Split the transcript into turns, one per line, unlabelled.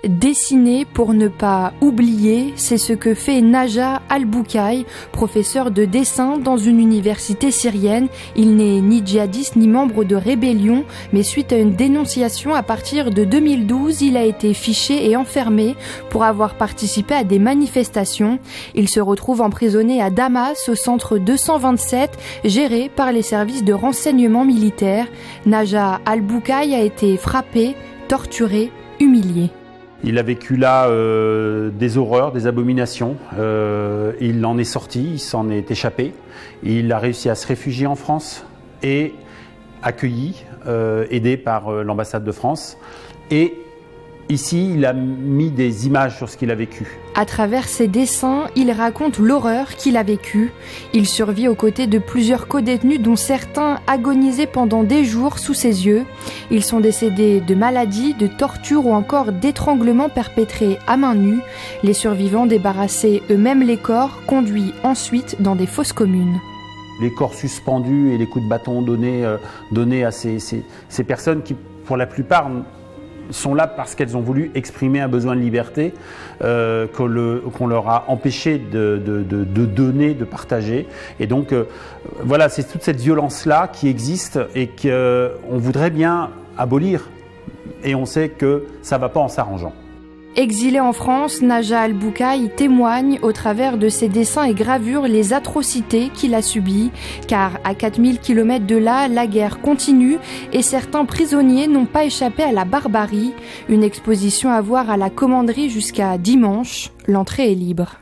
Dessiner pour ne pas oublier, c'est ce que fait Naja Al-Boukaï, professeur de dessin dans une université syrienne. Il n'est ni djihadiste ni membre de rébellion, mais suite à une dénonciation à partir de 2012, il a été fiché et enfermé pour avoir participé à des manifestations. Il se retrouve emprisonné à Damas, au centre 227, géré par les services de renseignement militaire. Naja Al-Boukaï a été frappé, torturé, humilié.
Il a vécu là des horreurs, des abominations. Il en est sorti, il s'en est échappé. Il a réussi à se réfugier en France et accueilli, aidé par l'ambassade de France. Et ici, il a mis des images sur ce qu'il a vécu.
À travers ses dessins, il raconte l'horreur qu'il a vécue. Il survit aux côtés de plusieurs codétenus dont certains agonisaient pendant des jours sous ses yeux. Ils sont décédés de maladies, de tortures ou encore d'étranglements perpétrés à main nue. Les survivants débarrassaient eux-mêmes les corps, conduits ensuite dans des fosses communes.
Les corps suspendus et les coups de bâton donnés à ces personnes qui, pour la plupart, sont là parce qu'elles ont voulu exprimer un besoin de liberté qu'on leur a empêché de donner, de partager. Et donc, voilà, c'est toute cette violence-là qui existe et qu'on voudrait bien abolir. Et on sait que ça ne va pas en s'arrangeant.
Exilé en France, Naja Al-Boukaï témoigne au travers de ses dessins et gravures les atrocités qu'il a subies, car à 4000 km de là, la guerre continue et certains prisonniers n'ont pas échappé à la barbarie. Une exposition à voir à la commanderie jusqu'à dimanche. L'entrée est libre.